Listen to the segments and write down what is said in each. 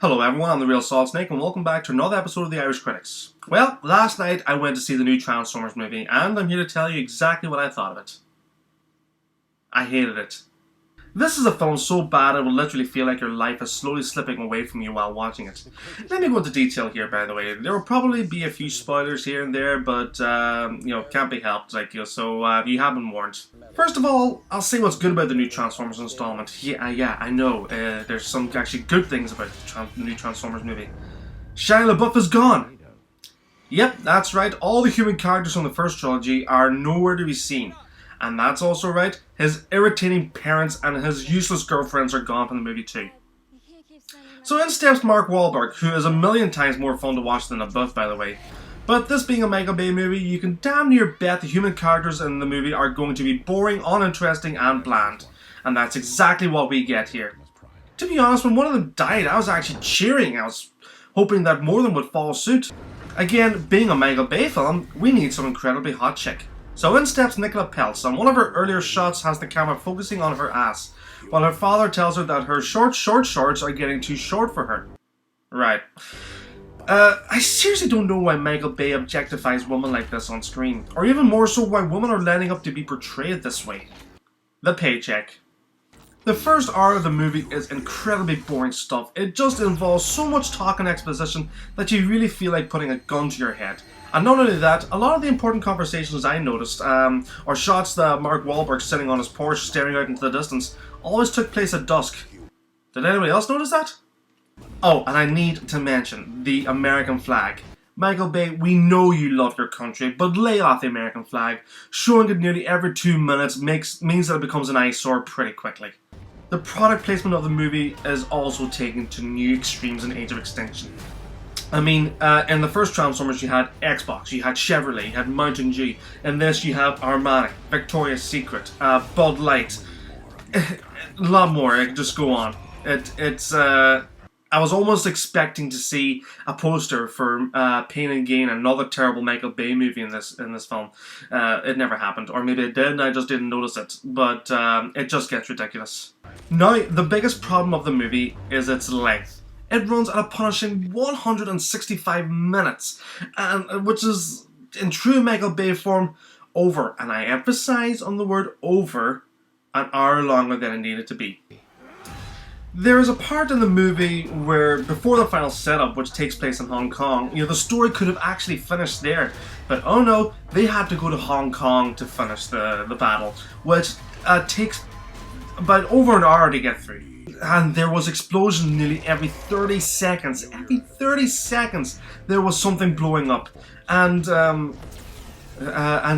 Hello everyone, I'm the Real Salt Snake and welcome back to another episode of the Irish Critics. Well, last night I went to see the new Transformers movie and I'm here to tell you exactly what I thought of it. I hated it. This is a film so bad it will literally feel like your life is slowly slipping away from you while watching it. Let me go into detail here, by the way. There will probably be a few spoilers here and there, but, can't be helped, so you have been warned. First of all, I'll say what's good about the new Transformers installment. Yeah, I know, there's some actually good things about the new Transformers movie. Shia LaBeouf is gone! Yep, that's right, all the human characters from the first trilogy are nowhere to be seen. And that's also right, his irritating parents and his useless girlfriends are gone from the movie too. So in steps Mark Wahlberg, who is a million times more fun to watch than LaBeouf, by the way. But this being a Michael Bay movie, you can damn near bet the human characters in the movie are going to be boring, uninteresting and bland. And that's exactly what we get here. To be honest, when one of them died, I was actually cheering. I was hoping that more of them would follow suit. Again, being a Michael Bay film, we need some incredibly hot chick. So in steps Nicola Peltz, and one of her earlier shots has the camera focusing on her ass, while her father tells her that her short shorts are getting too short for her. Right. I seriously don't know why Michael Bay objectifies women like this on screen, or even more so why women are lining up to be portrayed this way. The paycheck. The first hour of the movie is incredibly boring stuff. It just involves so much talk and exposition that you really feel like putting a gun to your head. And not only that, a lot of the important conversations I noticed, or shots that Mark Wahlberg sitting on his porch staring out into the distance, always took place at dusk. Did anybody else notice that? Oh, and I need to mention the American flag. Michael Bay, we know you love your country, but lay off the American flag. Showing it nearly every 2 minutes means that it becomes an eyesore pretty quickly. The product placement of the movie is also taken to new extremes in Age of Extinction. I mean, in the first Transformers you had Xbox, you had Chevrolet, you had Mountain Dew. In this you have Armani, Victoria's Secret, Bud Light. A lot more, I could just go on. I was almost expecting to see a poster for Pain and Gain, another terrible Michael Bay movie in this film. It never happened, or maybe it did and I just didn't notice it, but it just gets ridiculous. Now, the biggest problem of the movie is its length. It runs at a punishing 165 minutes, which is, in true Michael Bay form, over, and I emphasize on the word over, an hour longer than it needed to be. There is a part in the movie where, before the final setup, which takes place in Hong Kong, the story could have actually finished there, but oh no, they had to go to Hong Kong to finish the battle, which takes about over an hour to get through. And there was explosions nearly every 30 seconds. Every 30 seconds there was something blowing up. And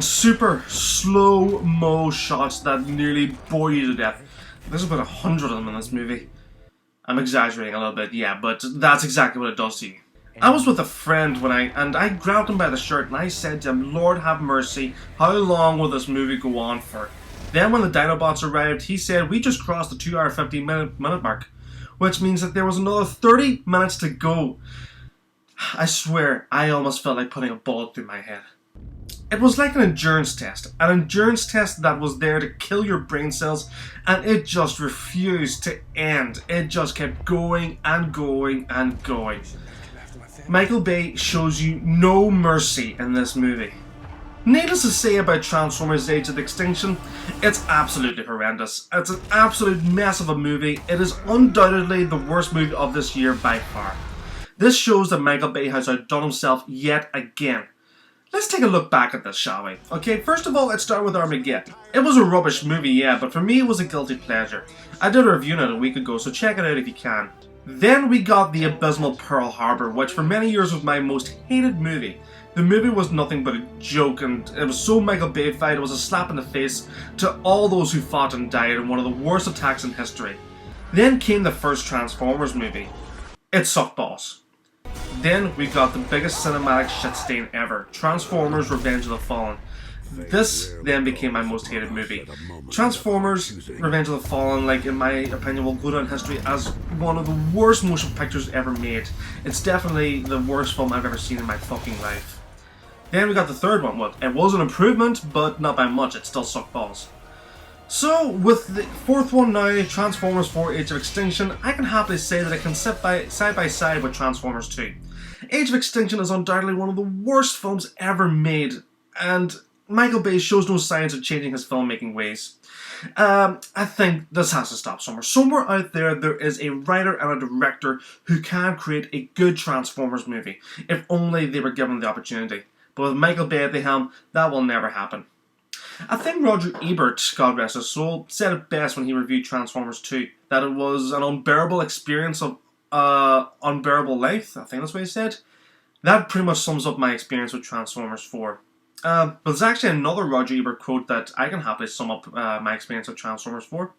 super slow-mo shots that nearly bore you to death. There's about 100 of them in this movie. I'm exaggerating a little bit, yeah, but that's exactly what it does to you. I was with a friend and I grabbed him by the shirt and I said to him, Lord have mercy, how long will this movie go on for? Then when the Dinobots arrived, he said we just crossed the 2 hour 15 minute mark, which means that there was another 30 minutes to go. I swear, I almost felt like putting a bullet through my head. It was like an endurance test that was there to kill your brain cells, and it just refused to end. It just kept going and going and going. Michael Bay shows you no mercy in this movie. Needless to say about Transformers Age of Extinction, it's absolutely horrendous. It's an absolute mess of a movie. It is undoubtedly the worst movie of this year by far. This shows that Michael Bay has outdone himself yet again. Let's take a look back at this, shall we? Okay, first of all, let's start with Armageddon. It was a rubbish movie, yeah, but for me it was a guilty pleasure. I did a review on it a week ago, so check it out if you can. Then we got the abysmal Pearl Harbor, which for many years was my most hated movie. The movie was nothing but a joke, and it was so Michael Bay-fied it was a slap in the face to all those who fought and died in one of the worst attacks in history. Then came the first Transformers movie. It sucked balls. Then we got the biggest cinematic shit stain ever, Transformers Revenge of the Fallen. This then became my most hated movie. Transformers Revenge of the Fallen, in my opinion, will go down history as one of the worst motion pictures ever made. It's definitely the worst film I've ever seen in my fucking life. Then we got the third one. Well, it was an improvement, but not by much. It still sucked balls. So, with the fourth one now, Transformers 4 Age of Extinction, I can happily say that it can sit side by side with Transformers 2. Age of Extinction is undoubtedly one of the worst films ever made, and Michael Bay shows no signs of changing his filmmaking ways. I think this has to stop somewhere. Somewhere out there is a writer and a director who can create a good Transformers movie, if only they were given the opportunity. But with Michael Bay at the helm, that will never happen. I think Roger Ebert, God rest his soul, said it best when he reviewed Transformers 2, that it was an unbearable experience of unbearable length. I think that's what he said. That pretty much sums up my experience with Transformers 4. But there's actually another Roger Ebert quote that I can happily sum up my experience with Transformers 4.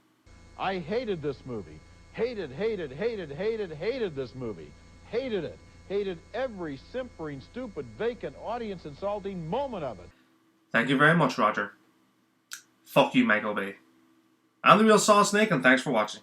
I hated this movie. Hated this movie. Hated it. Hated every simpering, stupid, vacant, audience-insulting moment of it. Thank you very much, Roger. Fuck you, Michael Bay. I'm the Real Solid Snake, and thanks for watching.